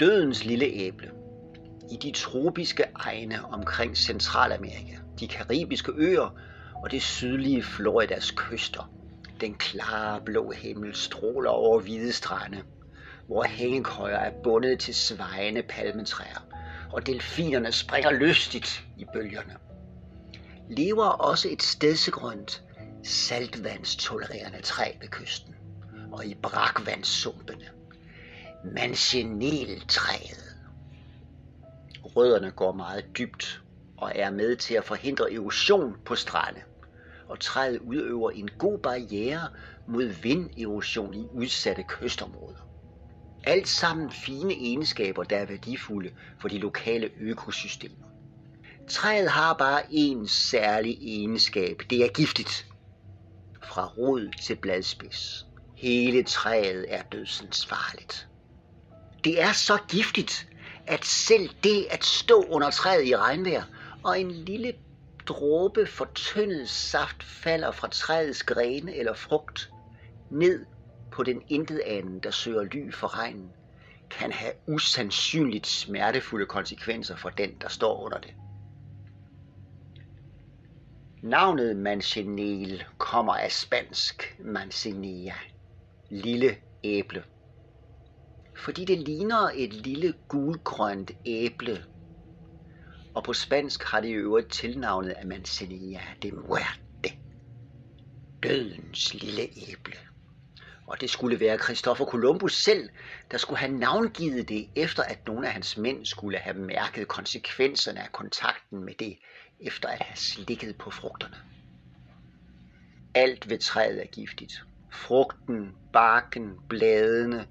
Dødens lille æble. I de tropiske egne omkring Centralamerika, de karibiske øer og det sydlige Floridas kyster. Den klare blå himmel stråler over hvide strande, hvor hængekøjer er bundet til svajende palmetræer, og delfinerne springer lystigt i bølgerne. Lever også et stedsegrønt, saltvandstolererende træ ved kysten, og i brakvandssumpene. Manceneltræet. Rødderne går meget dybt og er med til at forhindre erosion på strande, og træet udøver en god barriere mod vinderosion i udsatte kystområder. Alt sammen fine egenskaber, der er værdifulde for de lokale økosystemer. Træet har bare én særlig egenskab. Det er giftigt. Fra rod til bladspids. Hele træet er dødsensfarligt. Det er så giftigt, at selv det at stå under træet i regnvejr, og en lille dråbe fortyndet saft falder fra træets grene eller frugt ned på den intetanende, der søger ly for regnen, kan have usandsynligt smertefulde konsekvenser for den, der står under det. Navnet mancenel kommer af spansk manzanilla, lille æble, fordi det ligner et lille gulgrønt æble, og på spansk har det i øvrigt tilnavnet af manzanilla de muerte, dødens lille æble. Og det skulle være Christopher Columbus selv, der skulle have navngivet det, efter at nogle af hans mænd skulle have mærket konsekvenserne af kontakten med det, efter at have slikket på frugterne. Alt ved træet er giftigt. Frugten, barken, bladene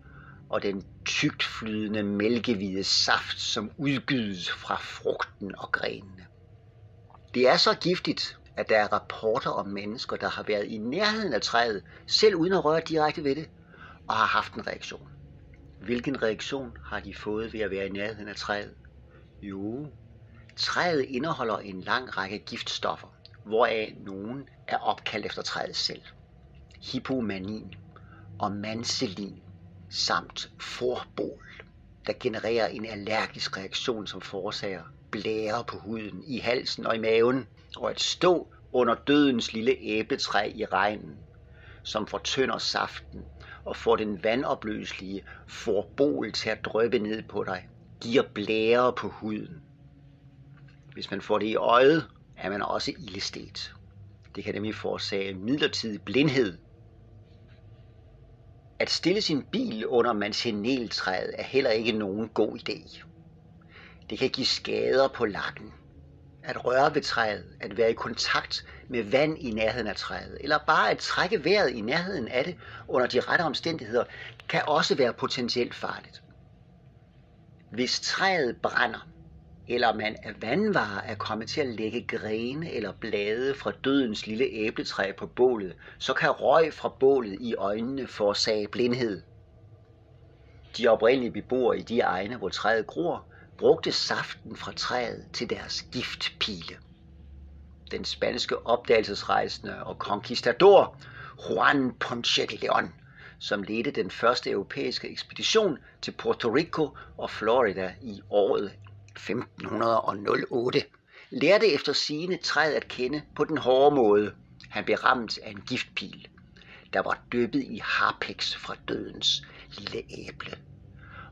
og den tygtflydende mælkehvide saft, som udgydes fra frugten og grenene. Det er så giftigt, at der er rapporter om mennesker, der har været i nærheden af træet, selv uden at røre direkte ved det, og har haft en reaktion. Hvilken reaktion har de fået ved at være i nærheden af træet? Jo, træet indeholder en lang række giftstoffer, hvoraf nogen er opkaldt efter træet selv. Hypomanin og manselin samt forbol, der genererer en allergisk reaktion, som forårsager blære på huden, i halsen og i maven, og at stå under dødens lille æbletræ i regnen, som fortynder saften og får den vandopløselige forbol til at dryppe ned på dig, giver blære på huden. Hvis man får det i øjet, er man også ildestedt. Det kan nemlig forårsage midlertidig blindhed. At stille sin bil under manceneltræet er heller ikke nogen god idé. Det kan give skader på lakken. At røre ved træet, at være i kontakt med vand i nærheden af træet, eller bare at trække vejret i nærheden af det under de rette omstændigheder, kan også være potentielt farligt. Hvis træet brænder, eller man af vandvare er kommet til at lægge grene eller blade fra dødens lille æbletræ på bålet, så kan røg fra bålet i øjnene forårsage blindhed. De oprindelige beboere i de egne, hvor træet gror, brugte saften fra træet til deres giftpile. Den spanske opdagelsesrejsende og conquistador Juan Ponce de León, som ledte den første europæiske ekspedition til Puerto Rico og Florida i året 1508, lærte efter sigende træet at kende på den hårde måde. Han blev ramt af en giftpil, der var dyppet i harpiks fra dødens lille æble,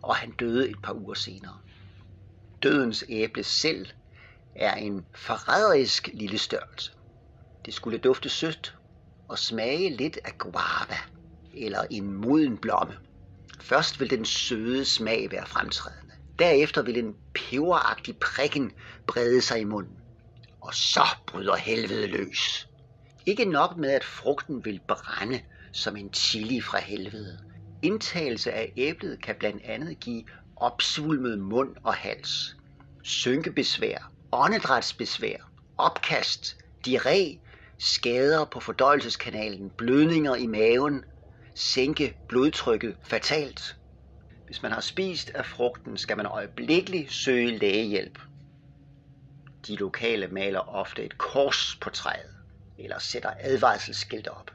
og han døde et par uger senere. Dødens æble selv er en forræderisk lille størrelse. Det skulle dufte sødt og smage lidt af guava eller en moden blomme. Først vil den søde smag være fremtrædende. Derefter vil en peberagtig prikken brede sig i munden. Og så bryder helvede løs. Ikke nok med, at frugten vil brænde som en chili fra helvede. Indtagelse af æblet kan blandt andet give opsvulmet mund og hals, synkebesvær, åndedrætsbesvær, opkast, diarré, skader på fordøjelseskanalen, blødninger i maven, sænke blodtrykket fatalt. Hvis man har spist af frugten, skal man øjeblikkeligt søge lægehjælp. De lokale maler ofte et kors på træet, eller sætter advarselsskilte op.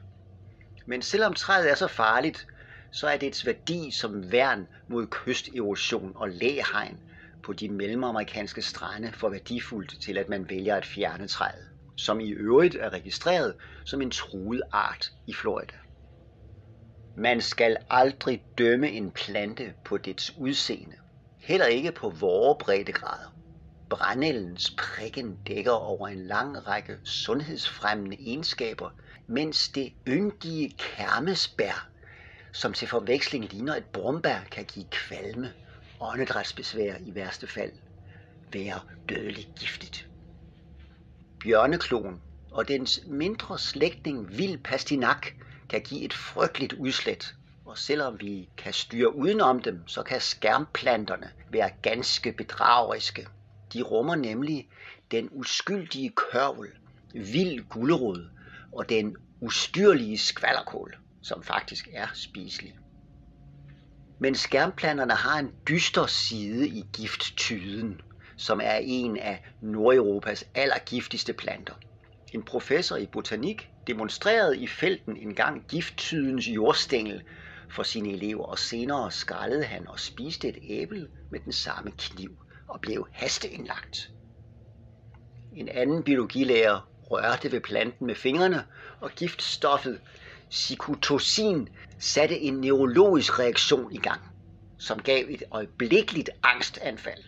Men selvom træet er så farligt, så er dets værdi som værn mod kysterosion og læhegn på de mellemamerikanske strande for værdifuldt til, at man vælger at fjerne træet, som i øvrigt er registreret som en truet art i Florida. Man skal aldrig dømme en plante på dets udseende, heller ikke på vore breddegrader. Brændeldens prikken dækker over en lang række sundhedsfremmende egenskaber, mens det yndige kermesbær, som til forveksling ligner et brombær, kan give kvalme, åndedrætsbesvær i værste fald, være dødeligt giftigt. Bjørnekloen og dens mindre slægtning vild pastinak kan give et frygteligt udslæt, og selvom vi kan styre udenom dem, så kan skærmplanterne være ganske bedrageriske. De rummer nemlig den uskyldige kørvel, vild gulerod og den ustyrlige skvalderkål, som faktisk er spiselig. Men skærmplanterne har en dyster side i gifttyden, som er en af Nordeuropas allergiftigste planter. En professor i botanik demonstrerede i felten engang gifttydens jordstængel for sine elever, og senere skrællede han og spiste et æble med den samme kniv og blev hasteindlagt. En anden biologilærer rørte ved planten med fingrene, og giftstoffet cytosin satte en neurologisk reaktion i gang, som gav et øjeblikkeligt angstanfald.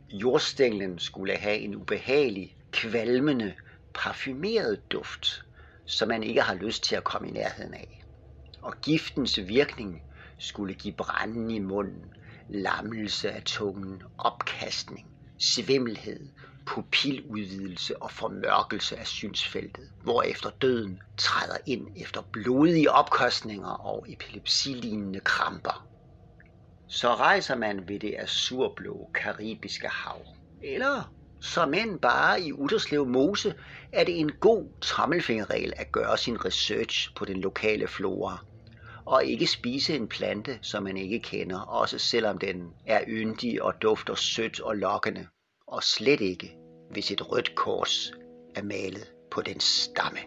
Jordstænglen skulle have en ubehagelig, kvalmende, parfumeret duft, som man ikke har lyst til at komme i nærheden af. Og giftens virkning skulle give branden i munden, lammelse af tungen, opkastning, svimmelhed, pupiludvidelse og formørkelse af synsfeltet, hvorefter døden træder ind efter blodige opkastninger og epilepsilignende kramper. Så rejser man ved det azurblå karibiske hav, eller som end bare i Utterslev Mose, er det en god tommelfingerregel at gøre sin research på den lokale flora, og ikke spise en plante, som man ikke kender, også selvom den er yndig og dufter sødt og lokkende, og slet ikke, hvis et rødt kors er malet på dens stamme.